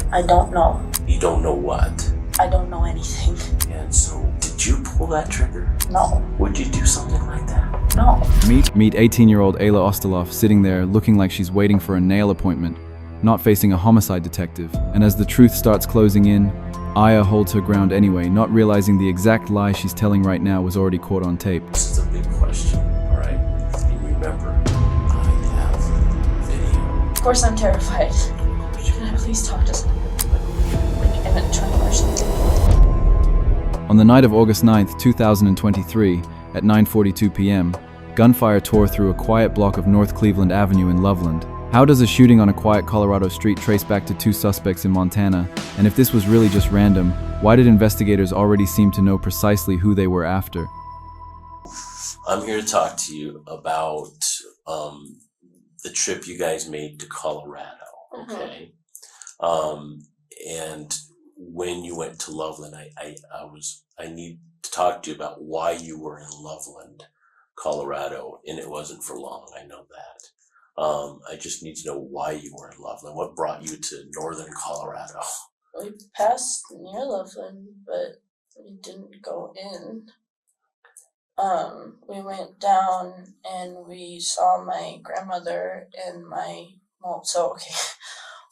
I don't know. You don't know what? I don't know anything. And so, did you pull that trigger? No. Would you do something like that? No. Meet 18-year-old Ayla Ostaloff sitting there looking like she's waiting for a nail appointment, not facing a homicide detective. And as the truth starts closing in, Aya holds her ground anyway, not realizing the exact lie she's telling right now was already caught on tape. This is a big question, all right? And remember, I have video. Of course I'm terrified. Can I please talk to someone? Like I'm in trouble or something. On the night of August 9th, 2023, at 9:42 p.m., gunfire tore through a quiet block of North Cleveland Avenue in Loveland. How does a shooting on a quiet Colorado street trace back to two suspects in Montana? And if this was really just random, why did investigators already seem to know precisely who they were after? I'm here to talk to you about the trip you guys made to Colorado, okay? And when you went to Loveland, I need to talk to you about why you were in Loveland, Colorado, and it wasn't for long, I know that. I just need to know why you were in Loveland. What brought you to northern Colorado? We passed near Loveland, but we didn't go in. We went down and we saw my grandmother and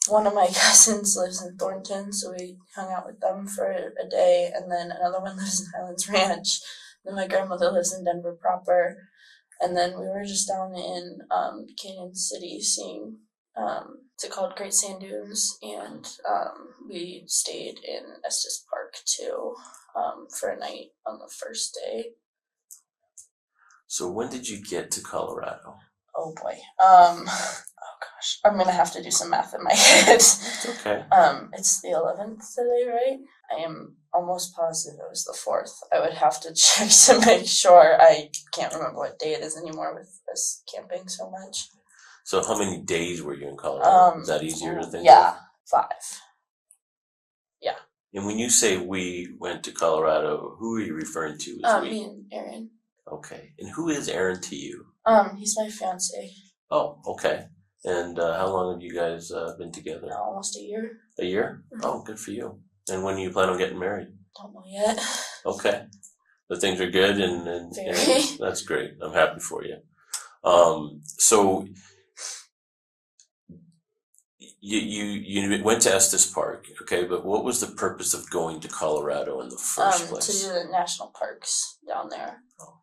one of my cousins lives in Thornton, so we hung out with them for a day, and then another one lives in Highlands Ranch. Then my grandmother lives in Denver proper, and then we were just down in Canyon City seeing, it's called Great Sand Dunes, and we stayed in Estes Park too for a night on the first day. So when did you get to Colorado? Oh boy. Oh gosh. I'm gonna have to do some math in my head. It's okay. It's the 11th today, right? I am almost positive it was the 4th. I would have to check to make sure. I can't remember what day it is anymore with us camping so much. So how many days were you in Colorado? Is that easier to think of? Yeah, 5. Yeah. And when you say we went to Colorado, who are you referring to as we? Me and Aaron. Okay. And who is Aaron to you? He's my fiance. Oh, okay. And how long have you guys been together? Almost a year. A year? Mm-hmm. Oh, good for you. And when do you plan on getting married? Don't know yet. Okay. But things are good and that's great. I'm happy for you. So you went to Estes Park, okay, but what was the purpose of going to Colorado in the first place? To do the national parks down there. Oh,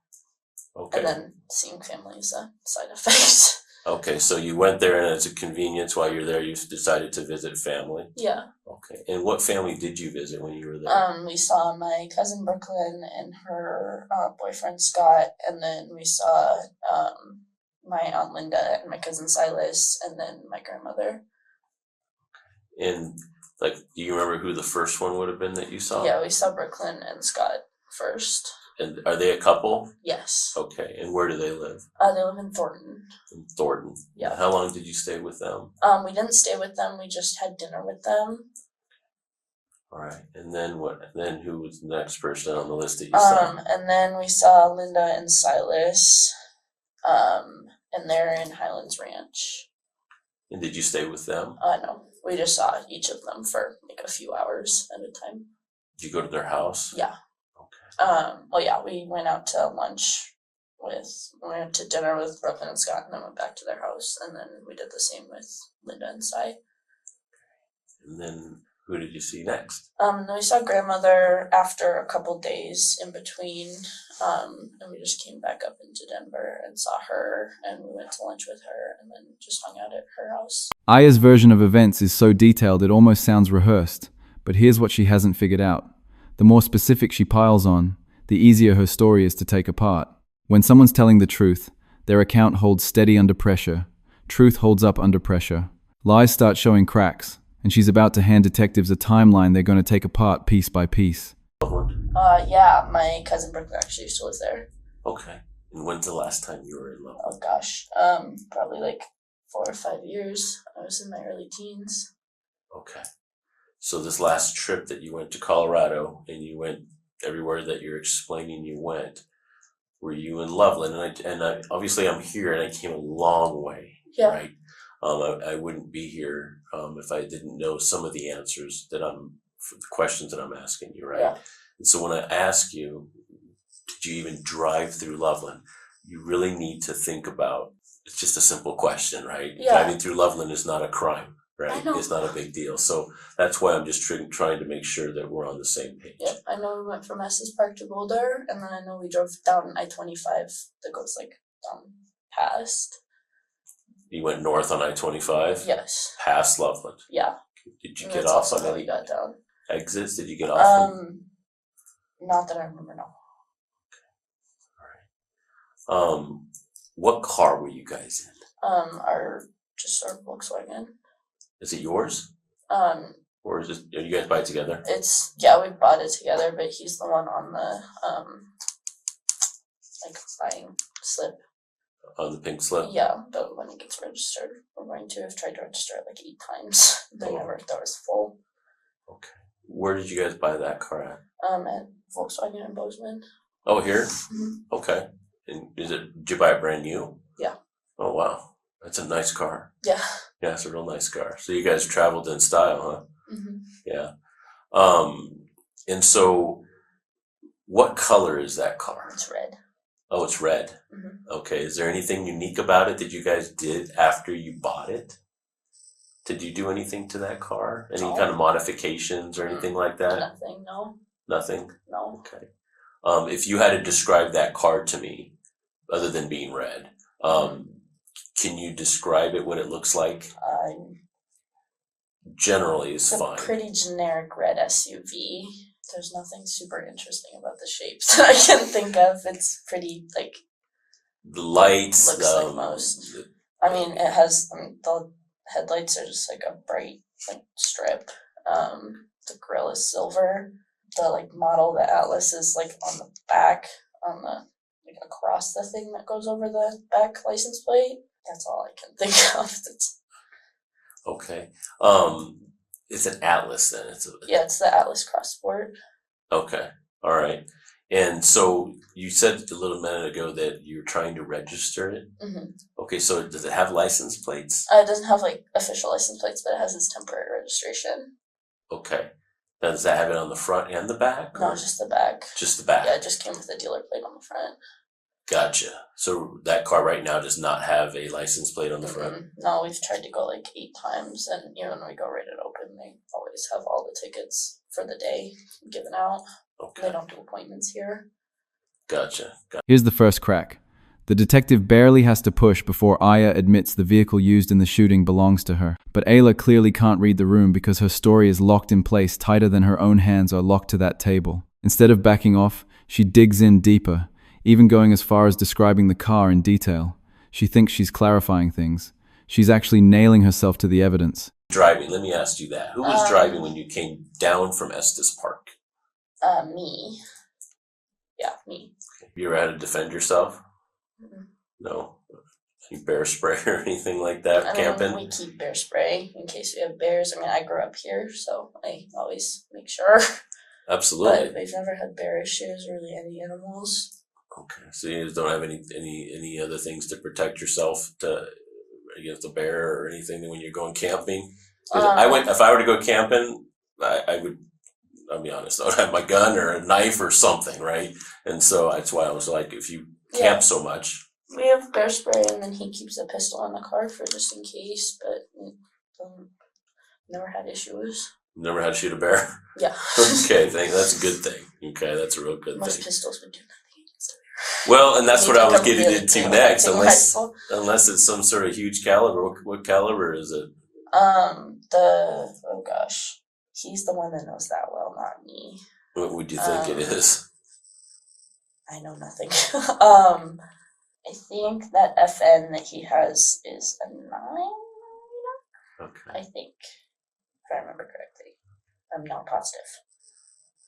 okay. And then seeing family is a side effect. Okay, so you went there and as a convenience while you're there, you decided to visit family? Yeah. Okay, and what family did you visit when you were there? We saw my cousin Brooklyn and her boyfriend Scott, and then we saw my Aunt Linda and my cousin Silas, and then my grandmother. And, like, do you remember who the first one would have been that you saw? Yeah, we saw Brooklyn and Scott first. And are they a couple? Yes. Okay, and where do they live? They live in Thornton. In Thornton. Yeah. How long did you stay with them? We didn't stay with them, we just had dinner with them. All right, and then what? Then who was the next person on the list that you saw? And then we saw Linda and Silas, and they're in Highlands Ranch. And did you stay with them? No, we just saw each of them for like a few hours at a time. Did you go to their house? Yeah. Okay. Well, yeah, we went out to lunch we went to dinner with Brooklyn and Scott, and then went back to their house, and then we did the same with Linda and Cy. And then who did you see next? Then we saw grandmother after a couple days in between, and we just came back up into Denver and saw her, and we went to lunch with her, and then just hung out at her house. Aya's version of events is so detailed it almost sounds rehearsed, but here's what she hasn't figured out. The more specific she piles on, the easier her story is to take apart. When someone's telling the truth, their account holds steady under pressure. Truth holds up under pressure. Lies start showing cracks, and she's about to hand detectives a timeline they're going to take apart piece by piece. Yeah, my cousin Brooklyn actually used to live there. Okay. And when's the last time you were in Loveland? Oh gosh, probably like 4 or 5 years. I was in my early teens. Okay. So this last trip that you went to Colorado, and you went everywhere that you're explaining you went, were you in Loveland? And I obviously I'm here and I came a long way, yeah. right? I wouldn't be here if I didn't know some of the answers for the questions that I'm asking you, right? Yeah. And so when I ask you, did you even drive through Loveland? You really need to think about, it's just a simple question, right? Yeah. Driving through Loveland is not a crime, right? I know. It's not a big deal. So that's why I'm just trying to make sure that we're on the same page. Yep, I know we went from Estes Park to Boulder, and then I know we drove down I-25 that goes like down past. You went north on I-25? Yes. Past Loveland? Yeah. Did you And get that's off also on how any we got down. exits? Did you get off them? Not that I remember, no. What car were you guys in? Our Volkswagen. Is it yours? Or are you guys buy it together? We bought it together, but he's the one on the like buying slip. On the pink slip? Yeah, but when it gets registered, we're going to have tried to register it like 8 times. That was full. Okay. Where did you guys buy that car at? At Volkswagen in Bozeman. Oh, here? Mm-hmm. Okay. And did you buy it brand new? Yeah. Oh, wow. That's a nice car. Yeah. Yeah, it's a real nice car. So you guys traveled in style, huh? Mm-hmm. Yeah. And so what color is that car? It's red. Oh, it's red. Mm-hmm. Okay. Is there anything unique about it that you guys did after you bought it? Did you do anything to that car? Any kind of modifications or anything like that? Nothing, no. Nothing? No. Okay. If you had to describe that car to me, other than being red, can you describe it, what it looks like? Generally is fine. It's a pretty generic red SUV. There's nothing super interesting about the shapes that I can think of. It's pretty, like... The lights... Looks like most. I mean, it has... the headlights are just like a bright, like, strip. The grille is silver. The, like, model, the Atlas, is, like, on the back, like, across the thing that goes over the back license plate. That's all I can think of. Okay. It's an Atlas then. It's the Atlas Cross Sport. Okay. All right. And so you said a little minute ago that you're trying to register it. Mm-hmm. Okay. So does it have license plates? It doesn't have like official license plates, but it has its temporary registration. Okay. Now, does that have it on the front and the back? No, just the back. Just the back. Yeah, it just came with a dealer plate on the front. Gotcha. So that car right now does not have a license plate on the front? No, we've tried to go like 8 times, and when we go right at open, they always have all the tickets for the day given out. Okay. They don't do appointments here. Gotcha. Here's the first crack. The detective barely has to push before Aya admits the vehicle used in the shooting belongs to her. But Ayla clearly can't read the room because her story is locked in place tighter than her own hands are locked to that table. Instead of backing off, she digs in deeper, even going as far as describing the car in detail. She thinks she's clarifying things. She's actually nailing herself to the evidence. Driving, let me ask you that. Who was driving when you came down from Estes Park? Me. Yeah, me. You ever had to defend yourself? Mm-hmm. No? Any bear spray or anything like that? Camping? We keep bear spray in case we have bears. I grew up here, so I always make sure. Absolutely. But we've never had bear issues or really any animals. Okay, so you just don't have any other things to protect yourself against a bear or anything when you're going camping? If I were to go camping, I would, I'll be honest, I would have my gun or a knife or something, right? And so that's why I was like, if you camp so much. We have bear spray, and then he keeps a pistol in the car for just in case, but never had issues. Never had to shoot a bear? Yeah. Okay, that's a good thing. Okay, that's a real good Most thing. pistols would do nothing against a bear. Well, and that's what I was getting into next, rifle. unless it's some sort of huge caliber. What caliber is it? Oh gosh. He's the one that knows that well, not me. What would you think it is? I know nothing. I think that FN that he has is a 9. Okay. I think, if I remember correctly. I'm not positive.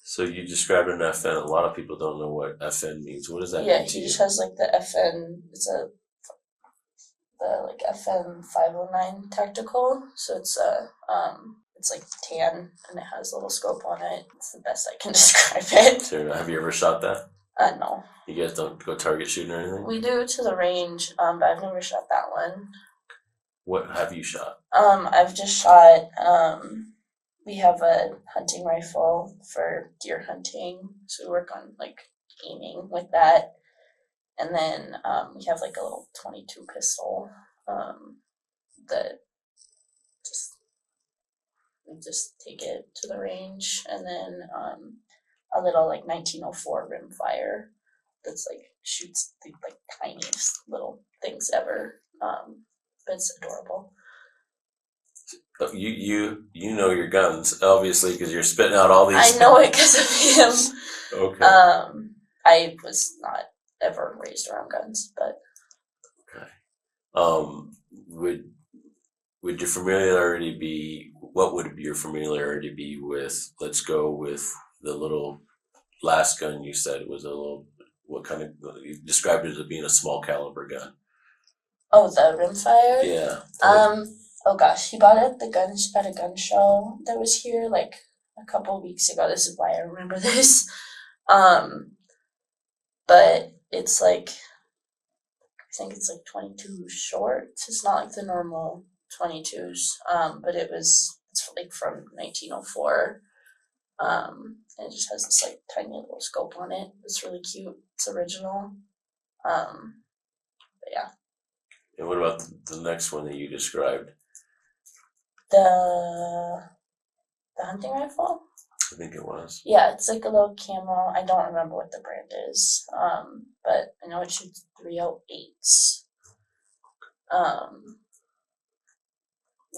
So you described an FN. A lot of people don't know what FN means. What does that mean to you? Yeah, he just has like the FN. It's the FN 509 tactical. So it's it's like tan and it has a little scope on it. It's the best I can describe it. Sure. Have you ever shot that? No. You guys don't go target shooting or anything? We do to the range, but I've never shot that one. What have you shot? I've just shot, we have a hunting rifle for deer hunting, so we work on like aiming with that. And then we have like a little 22 pistol that we just take it to the range, and then a little like 1904 rimfire that's like shoots the like tiniest little things ever. But it's adorable. You know your guns, obviously, because you're spitting out all these. I know it because of him. Okay. I was not ever raised around guns, but Okay. Would your familiarity be? What would your familiarity be with? Let's go with the little last gun you said. It was a little. What kind of? You described it as being a small caliber gun. oh, the rimfire. Yeah. Oh gosh, he bought it at at a gun show that was here like a couple weeks ago. This is why I remember this. But it's like, I think it's like 22 shorts. It's not like the normal 22s. But it's like from 1904. And it just has this like tiny little scope on it. It's really cute. It's original. But yeah. And what about the next one that you described? The hunting rifle? I think it was. Yeah, it's like a little camo. I don't remember what the brand is. But I know it shoots 308s. And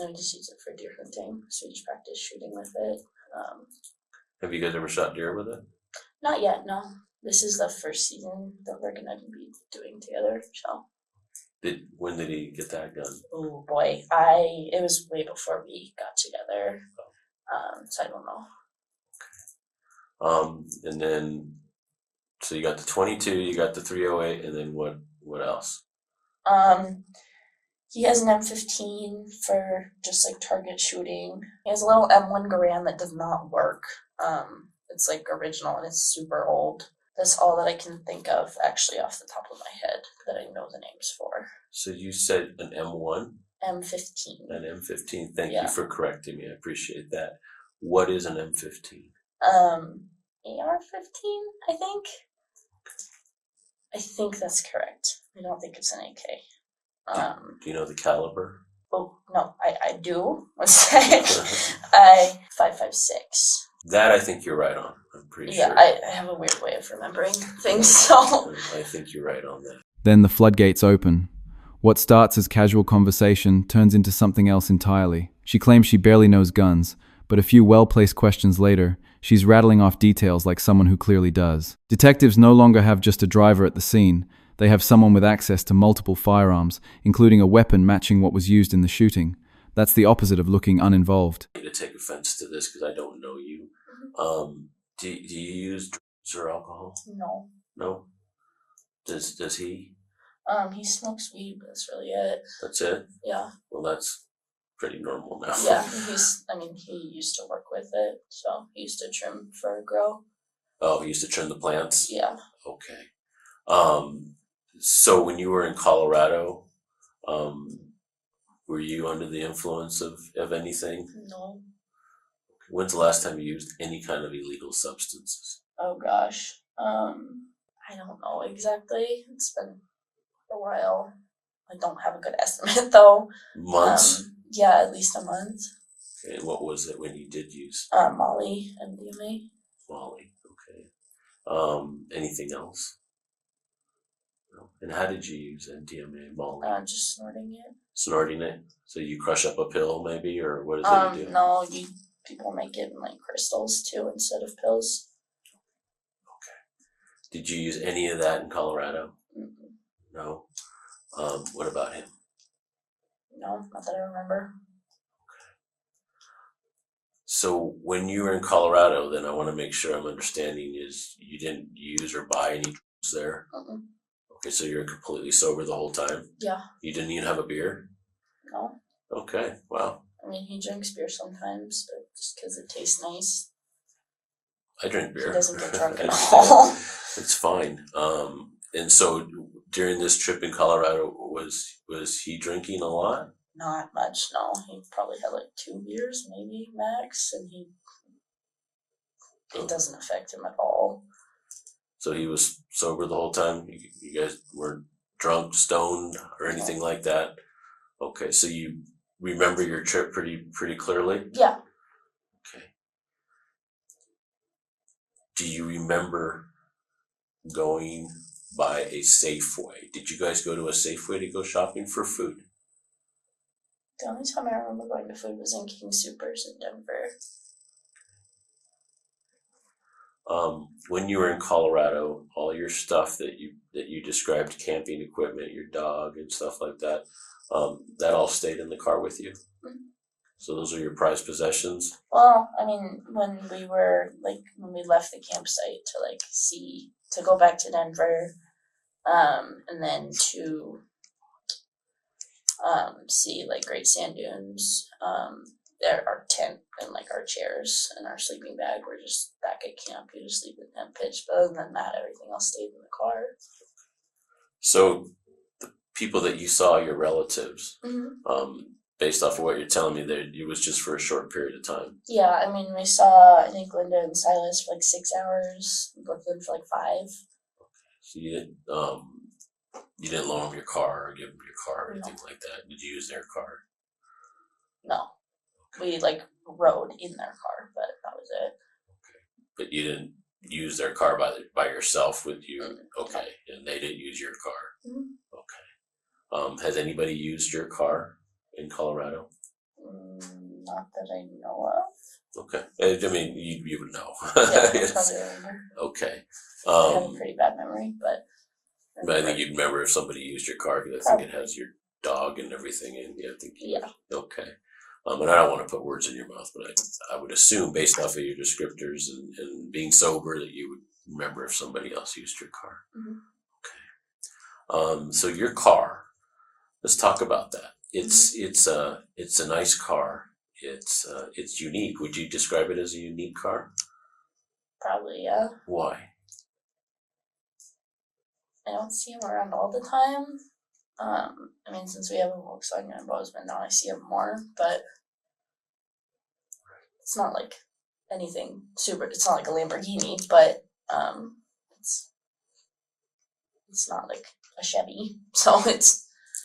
we just use it for deer hunting. So we just practice shooting with it. Have you guys ever shot deer with it? Not yet, no. This is the first season that we're gonna be doing together, so. When did he get that gun? Oh boy, it was way before we got together. So I don't know. And then, so you got the 22, you got the 308, and then what else? He has an M15 for just like target shooting. He has a little M1 Garand that does not work. It's like original and it's super old. That's all that I can think of actually off the top of my head that I know the names for. So you said an M1? M15. An M15. Thank Yeah. you for correcting me. I appreciate that. What is an M15? AR-15, I think. I think that's correct. I don't think it's an AK. Do you know the caliber? Oh no, I do. One sec. 5.56. That I think you're right on. I'm pretty Yeah, sure. I have a weird way of remembering things, so. I think you're right on that. Then the floodgates open. What starts as casual conversation turns into something else entirely. She claims she barely knows guns, but a few well-placed questions later, she's rattling off details like someone who clearly does. Detectives no longer have just a driver at the scene. They have someone with access to multiple firearms, including a weapon matching what was used in the shooting. That's the opposite of looking uninvolved. I need to take offense to this because I don't know you. Do you use drugs or alcohol? No. No? Does he? He smokes weed, but that's really it. That's it? Yeah. Well, that's pretty normal now. Yeah, he used to work with it, so he used to trim for a grow. Oh, he used to trim the plants? Yeah. Okay. So when you were in Colorado, were you under the influence of anything? No. When's the last time you used any kind of illegal substances? Oh gosh. I don't know exactly. It's been a while. I don't have a good estimate though. Months? Yeah, at least a month. Okay, what was it when you did use? Molly and MDMA. Molly, okay. Anything else? No. And how did you use MDMA, Molly? Just snorting it. Snorting it? So you crush up a pill maybe, or what is it you do? No, people make it in like crystals too instead of pills. Okay. Did you use any of that in Colorado? Mm-mm. No. What about him? No, not that I remember. So when you were in Colorado, then I want to make sure I'm understanding is you didn't use or buy any drugs there? Mm-mm. Okay, so you're completely sober the whole time? Yeah. You didn't even have a beer? No. Okay, wow. I mean, he drinks beer sometimes, but just because it tastes nice. I drink beer. He doesn't get drunk at all. It's fine. And so during this trip in Colorado, was he drinking a lot? Not much, no. He probably had like 2 beers, maybe max, and it doesn't affect him at all. So he was sober the whole time? You guys weren't drunk, stoned, or anything like that? Okay, so you remember your trip pretty clearly? Yeah. Okay. Do you remember going by a Safeway? Did you guys go to a Safeway to go shopping for food? The only time I remember going to food was in King Soopers in Denver. When you were in Colorado, all your stuff that you described, camping equipment, your dog and stuff like that, that all stayed in the car with you? Mm-hmm. So those are your prized possessions? Well, I mean, when we left the campsite to go back to Denver, and then to see like Great Sand Dunes, our tent and like our chairs and our sleeping bag were just back at camp. You just sleep in the tent pitch, but other than that, everything else stayed in the car. So the people that you saw, your relatives, Mm-hmm. Based off of what you're telling me, that it was just for a short period of time. Yeah, I mean, we saw, I think, Linda and Silas for like 6 hours, Brooklyn for like 5. So you didn't loan them your car or give them your car or anything No. like that. Did you use their car? No. We like rode in their car, but that was it. Okay, but you didn't use their car by yourself with you. Mm-hmm. Okay, and they didn't use your car. Mm-hmm. Okay. Has anybody used your car in Colorado? Not that I know of. Okay, I mean you would know. Yeah, Yes. I probably remember. Okay. I have a pretty bad memory, but I think you'd remember if somebody used your car because I think it has your dog and everything in. Yeah, I think. Yeah. Okay. And I don't want to put words in your mouth, but I would assume based off of your descriptors and being sober that you would remember if somebody else used your car. Mm-hmm. Okay. So your car, let's talk about that. It's a nice car. It's unique. Would you describe it as a unique car? Probably, yeah. Why? I don't see him around all the time. I mean, since we have a Volkswagen and Bozeman now, I see him more, but it's not like anything super. It's not like a Lamborghini, but it's not like a Chevy, so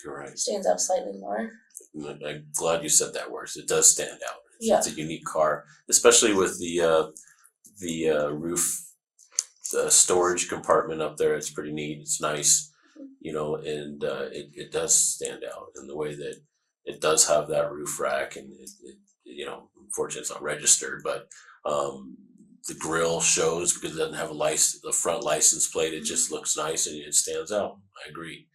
You're right. Stands out slightly more. I'm glad you said that word. It does stand out. Yeah. It's a unique car, especially with the roof, the storage compartment up there. It's pretty neat. It's nice, and it does stand out in the way that it does have that roof rack, and unfortunately it's not registered, but the grill shows because it doesn't have the front license plate. It just looks nice and it stands out. I agree.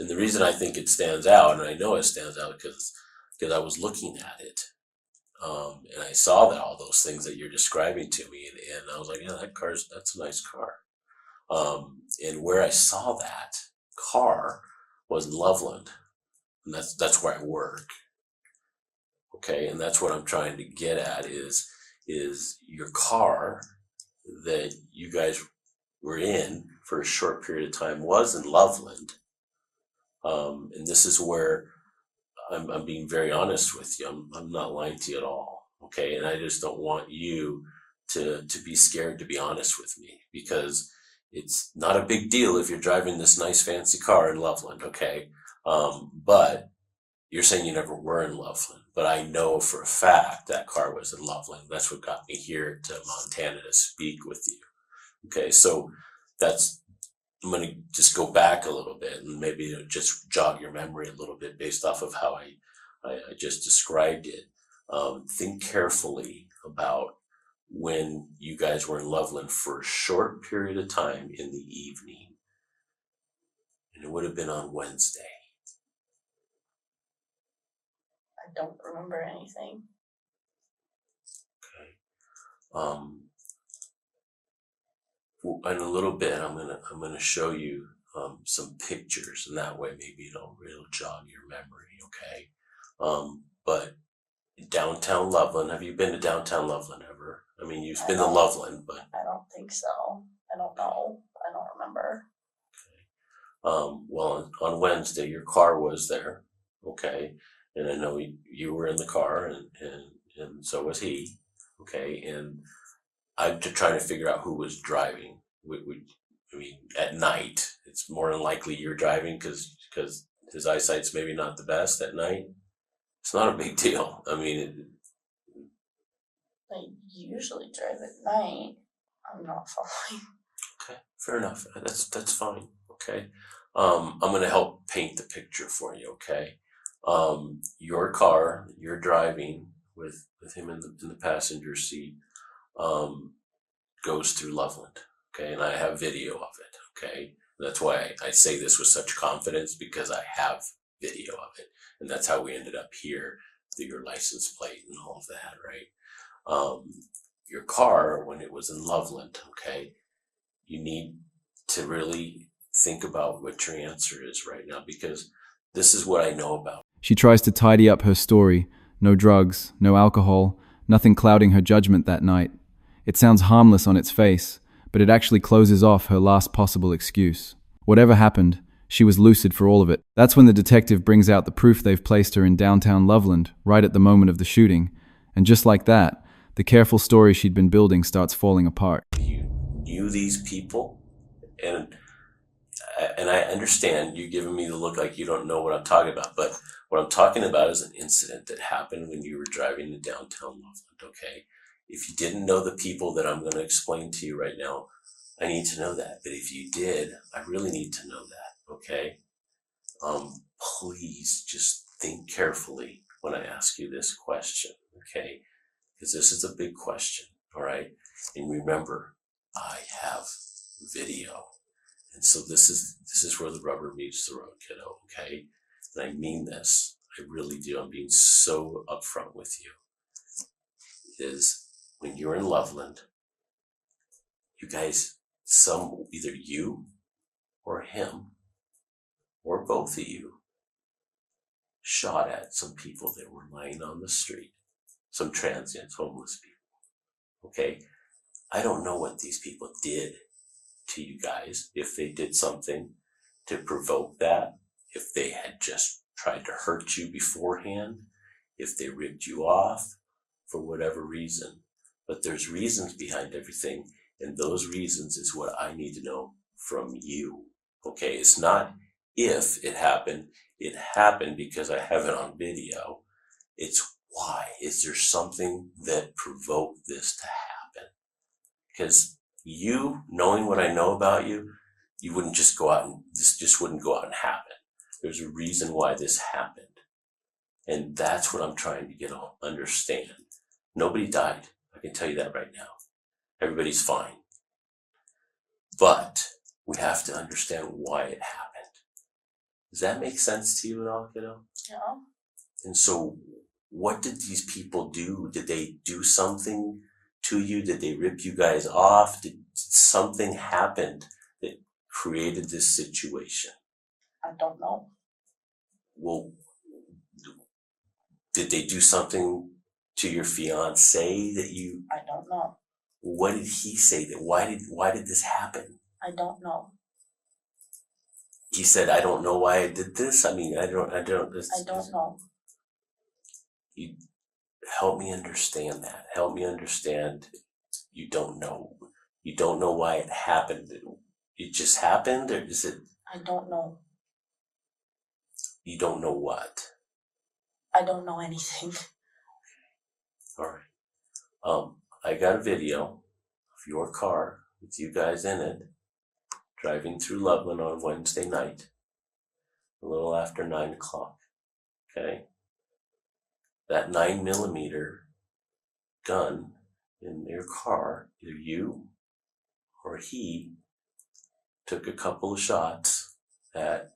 And the reason I think it stands out, and I know it stands out because I was looking at it, and I saw that all those things that you're describing to me, and I was like, yeah, that's a nice car. And where I saw that car was in Loveland, and that's where I work. Okay, and that's what I'm trying to get at is your car that you guys were in for a short period of time was in Loveland. And this is where I'm being very honest with you. I'm not lying to you at all. Okay. And I just don't want you to be scared to be honest with me, because it's not a big deal if you're driving this nice fancy car in Loveland. Okay. But you're saying you never were in Loveland, but I know for a fact that car was in Loveland. That's what got me here to Montana to speak with you. Okay. So I'm going to just go back a little bit and maybe just jog your memory a little bit based off of how I just described it. Think carefully about when you guys were in Loveland for a short period of time in the evening. And it would have been on Wednesday. I don't remember anything. Okay. In a little bit, I'm gonna show you some pictures, and that way maybe it'll jog your memory. Okay. But downtown Loveland, have you been to downtown Loveland ever? I mean, you've been to Loveland, but I don't think so. I don't know. I don't remember. Okay. Well, on Wednesday, your car was there. Okay. and I know you were in the car, and so was he. Okay, and I'm just trying to figure out who was driving. I mean, at night, it's more than likely you're driving because his eyesight's maybe not the best at night. It's not a big deal. I mean, I usually drive at night. I'm not following. okay, fair enough. That's fine. Okay, I'm gonna help paint the picture for you. Okay, your car, you're driving with him in the passenger seat, goes through Loveland. Okay, and I have video of it. Okay, that's why I say this with such confidence, because I have video of it, and that's how we ended up here through your license plate and all of that, right? Your car, when it was in Loveland, okay, you need to really think about what your answer is right now, because this is what I know about. She tries to tidy up her story. No drugs, no alcohol, nothing clouding her judgment that night. It sounds harmless on its face, but it actually closes off her last possible excuse. Whatever happened, she was lucid for all of it. That's when the detective brings out the proof they've placed her in downtown Loveland, right at the moment of the shooting. And just like that, the careful story she'd been building starts falling apart. You knew these people, and I understand you giving me the look like you don't know what I'm talking about, but what I'm talking about is an incident that happened when you were driving to downtown Loveland, okay? If you didn't know the people that I'm going to explain to you right now, I need to know that. But if you did, I really need to know that, okay? Please just think carefully when I ask you this question, okay? Because this is a big question, all right? And remember, I have video. And so this is where the rubber meets the road, kiddo, okay? And I mean this. I really do. I'm being so upfront with you. Is when you're in Loveland, you guys, either you or him or both of you shot at some people that were lying on the street, some transients, homeless people, okay? I don't know what these people did to you guys, if they did something to provoke that, if they had just tried to hurt you beforehand, if they ripped you off for whatever reason. But there's reasons behind everything, and those reasons is what I need to know from you. Okay, it's not if it happened because I have it on video. It's why. Is there something that provoked this to happen? Because you, knowing what I know about you, you wouldn't just go out and this just wouldn't go out and happen. There's a reason why this happened. And that's what I'm trying to get to understand. Nobody died. I can tell you that right now. Everybody's fine. But we have to understand why it happened. Does that make sense to you at all, kiddo? Yeah. And so what did these people do? Did they do something to you? Did they rip you guys off? Did something happen that created this situation? I don't know. Well, did they do something to your fiance that you? I don't know. What did he say? Why did this happen? I don't know. He said, "I don't know why I did this." I mean, I don't. I don't know. You help me understand that. Help me understand. You don't know. You don't know why it happened. It just happened, or is it? I don't know. You don't know what? I don't know anything. All right. I got a video of your car with you guys in it, driving through Loveland on Wednesday night, a little after 9 o'clock. Okay. That 9mm gun in your car, either you or he took a couple of shots at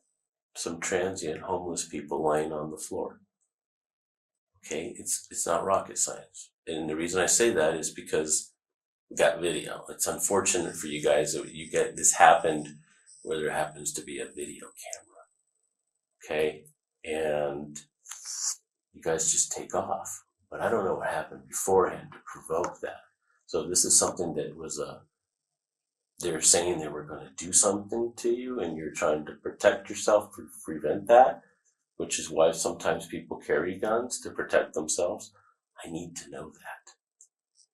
some transient homeless people lying on the floor. Okay, it's not rocket science. And the reason I say that is because we got video. It's unfortunate for you guys that you get this happened where there happens to be a video camera. Okay, and you guys just take off. But I don't know what happened beforehand to provoke that. So this is something that was they're saying they were going to do something to you and you're trying to protect yourself to prevent that. which is why sometimes people carry guns to protect themselves. I need to know that.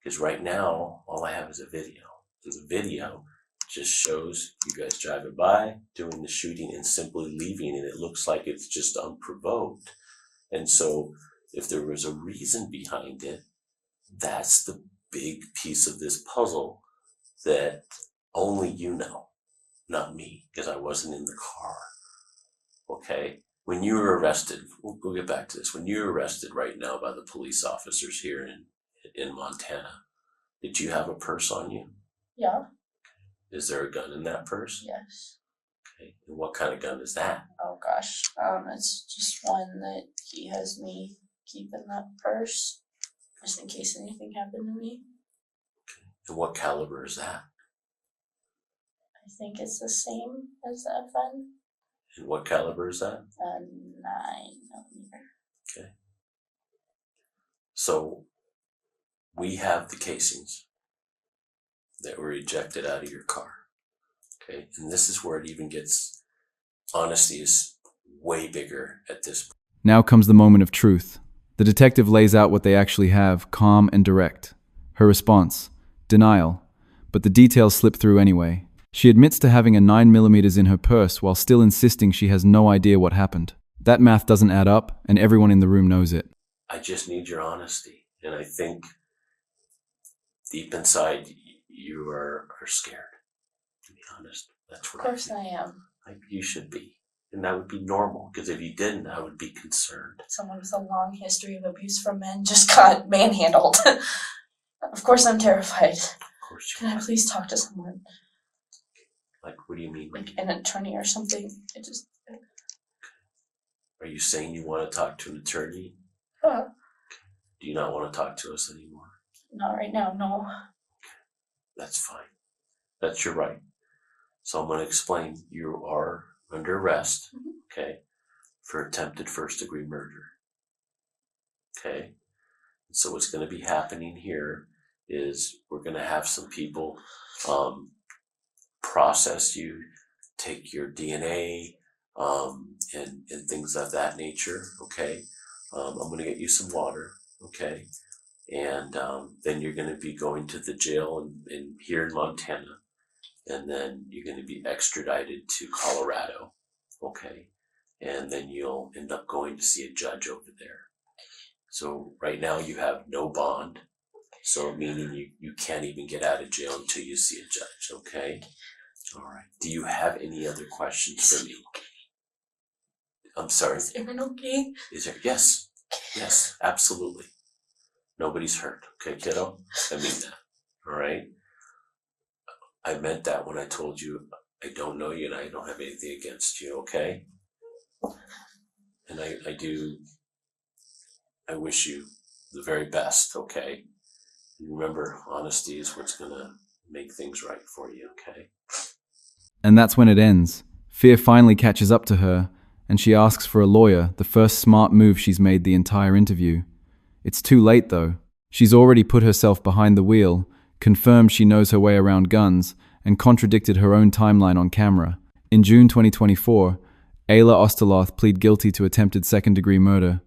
Because right now, all I have is a video. And the video just shows you guys driving by, doing the shooting, and simply leaving, and it looks like it's just unprovoked. And so, if there was a reason behind it, that's the big piece of this puzzle that only you know, not me, because I wasn't in the car. Okay? When you were arrested, we'll get back to this. When you were arrested right now by the police officers here in Montana, did you have a purse on you? Yeah. Is there a gun in that purse? Yes. Okay. And what kind of gun is that? Oh gosh. It's just one that he has me keep in that purse, just in case anything happened to me. Okay. And what caliber is that? I think it's the same as the FN. And what caliber is that? 9mm. Okay. So we have the casings that were ejected out of your car. Okay. And this is where it even gets, honesty is way bigger at this point. Now comes the moment of truth. The detective lays out what they actually have, calm and direct. Her response, denial. But the details slip through anyway. She admits to having a 9mm in her purse while still insisting she has no idea what happened. That math doesn't add up, and everyone in the room knows it. I just need your honesty. And I think deep inside you are scared, to be honest. That's what Of course I am. You should be. And that would be normal, because if you didn't, I would be concerned. Someone with a long history of abuse from men just got manhandled. Of course I'm terrified. Of course you Can I are. please talk to someone? Like, what do you mean? Like an attorney or something? Are you saying you want to talk to an attorney? Uh, Do you not want to talk to us anymore? Not right now, no. That's fine. That's your right. So I'm going to explain. You are under arrest, okay, for attempted first-degree murder. Okay? And so what's going to be happening here is we're going to have some people process you, take your DNA, and things of that nature, okay? I'm going to get you some water, okay? And then you're going to be going to the jail in here in Montana, and then you're going to be extradited to Colorado, okay? And then you'll end up going to see a judge over there. So right now you have no bond, so meaning you can't even get out of jail until you see a judge, okay? All right. Do you have any other questions for me? I'm sorry. Is everyone okay? Is there? Yes. Yes, absolutely. Nobody's hurt. Okay, kiddo? I mean that. All right? I meant that when I told you I don't know you and I don't have anything against you, okay? And I wish you the very best, okay? And remember, honesty is what's going to make things right for you, okay? And that's when it ends. Fear finally catches up to her, and she asks for a lawyer, the first smart move she's made the entire interview. It's too late, though. She's already put herself behind the wheel, confirmed she knows her way around guns, and contradicted her own timeline on camera. In June 2024, Ayla Osterloth pleaded guilty to attempted second-degree murder,